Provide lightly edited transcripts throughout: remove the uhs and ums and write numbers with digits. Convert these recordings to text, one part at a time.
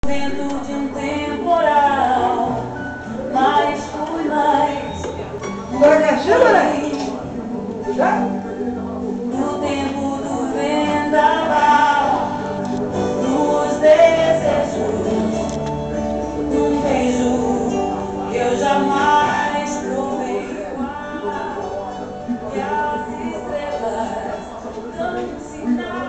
Dentro de um temporal, mas fui mais. No tempo do vendaval, nos desejos, num beijo que eu jamais provei. E as estrelas dão um sinal.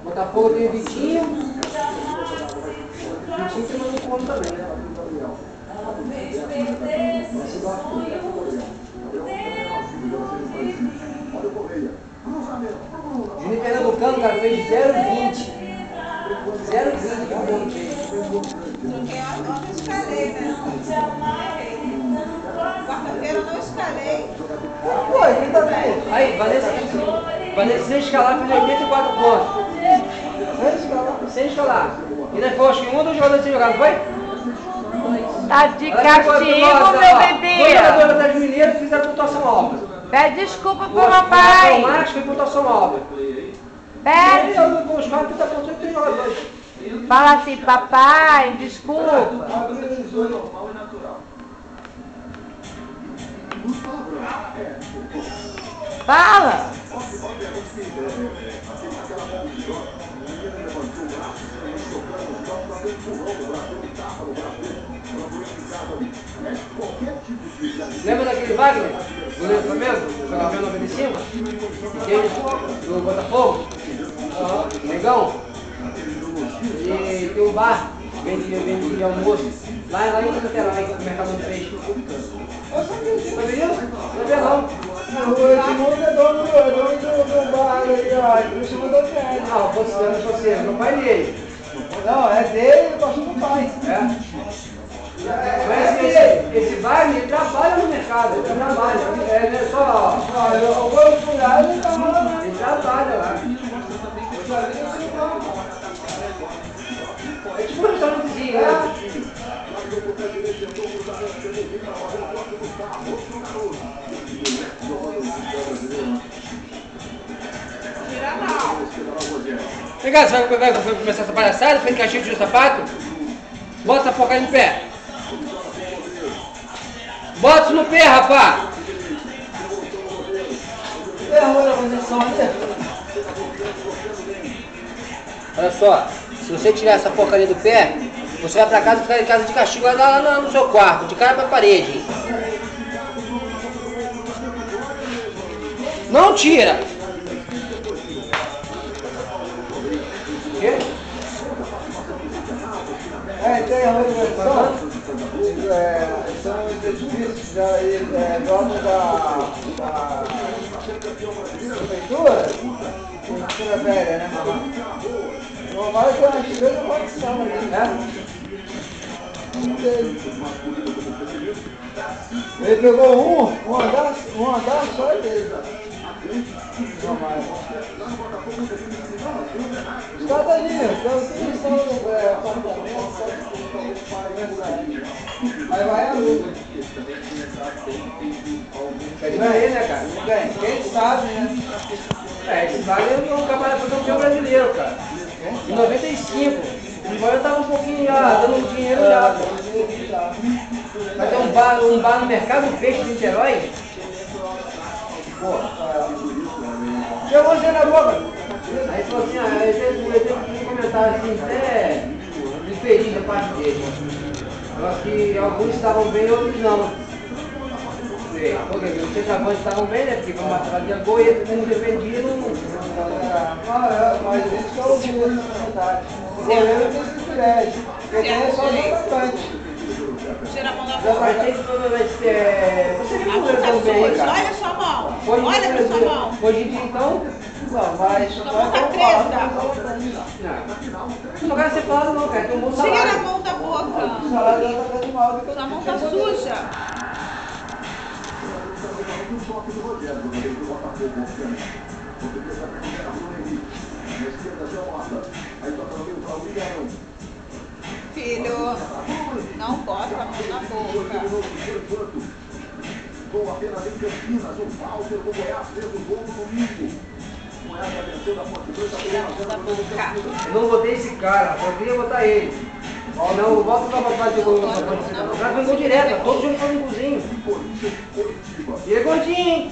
Botafogo tem o Vitinho. Vitinho tem no ponto também, né? Talvez perdesse sonhos. Juninho Pernambucano, cara, fez 0,20. 0,20 que eu Troquei a nota, escalei, né? Quarta-feira eu não escalei. Pô, quem tá bem? Aí, Vanessa sem escalar, fez 84 pontos. Sem escalar. E nós foi, acho que um ou dois jogadores sem jogar, não foi? Tá de castigo, meu bebê. Dois jogadores das Mineiras fizeram pontuação alta. Pede desculpa pro O papai. Marcos foi pontuação alta. Pede. Os 40 pontos de 3 jogadores. Fala assim, papai, desculpa. Fala. Lembra daquele Wagner? Goleiro do Flamengo? Jogava bem 95? Do Botafogo? Negão? E tem um bar, vende de almoço. Lá em Niterói, no Mercado do Peixe. Tá vendo? Não vê não. Esse mundo é dono do bar aí, ó. Por cima do prédio. Não, você, meu pai dele. Não, é dele, eu gosto do pai. Mas esse Wagner, ele trabalha no mercado, ele trabalha. Não é só. Eu vou furar, ele tá lá. Ele trabalha lá. É tipo um restaurantezinho, né? Tira mal. Vem cá, você vai começar essa palhaçada? Fez castigo de sapato? Bota essa porcaria no pé. Bota isso no pé, rapá. Errou na posição ali. Olha só, se você tirar essa porcaria do pé, você vai pra casa e ficar em casa de castigo lá no seu quarto, de cara pra parede, hein? Não tira! O quê? Tem a organização. São os edifícios donos da prefeitura, prefeitura velha, né? Normal que eu acho que veio uma condição ali. Ele pegou um andar só dele. Os caras tá ali, eles estão aí vai a luta. Ganhei, né, cara? Ganha. Quem sabe, né? Esse Wagner é um campeão campeão brasileiro, cara. Em 95. Agora eu tava um pouquinho já, dando dinheiro já. Vai ter um bar no Mercado do Peixe de Niterói? Pô. Eu vou na boca. Aí falou assim, ele teve um comentário assim, até infeliz da parte dele. Eu acho que alguns estavam bem e outros não. Porque os centroavantes estavam bem, né? Porque foi uma de gol e eles não defendiam. Mas isso que eu ouvi nesse comentário. O goleiro tem esse privilégio, porque tem só atacante. Tira a mão da Mas boca. tem que você viu A o goleiro boca tão bem, suja. cara. Olha a sua mão. Hoje Olha pra sua mão. Hoje em dia, então, Não, mas Sua mão tá preta. não quero ser falado não, cara. Tem um bom Tira a salário. mão da boca. o salário dela tá de mal do que Sua mão tá suja. Filho, não bota a mão na boca. Com apenas em Campinas, o Walter do Goiás fez o gol no domingo. Tiramos da boca. Eu não botei esse cara, só queria botar ele. Não, volta pra baixo do gol. O cara vem gol direto, todo jogo faz um golzinho. E ele é gordinho, hein?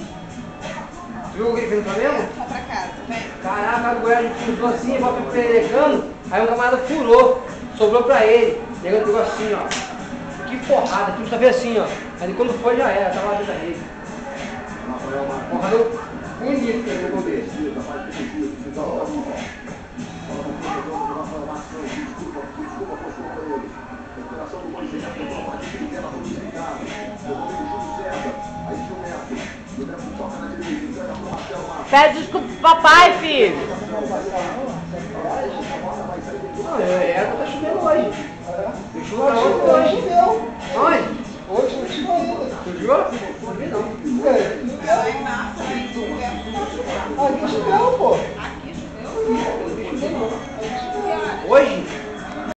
Você viu o que ele fez no Flamengo? Vamos pra casa, vem. Caraca, o Goiás cruzou assim, bota pro perecando, aí um camarada furou, sobrou pra ele. O negócio pegou assim, ó. Que porrada, tudo só veio assim, ó. Aí quando foi já era, tava lá dentro da rede. Porrada bonita que ele gol dele. Pede desculpa pro papai, filho. Não, tá chovendo hoje. Tem chuva Hoje hoje. choveu. Onde? Hoje não choveu ainda. Tu viu? Não vi não. Lá em março, lá em novembro, Aqui choveu, pô. aqui choveu. Hoje?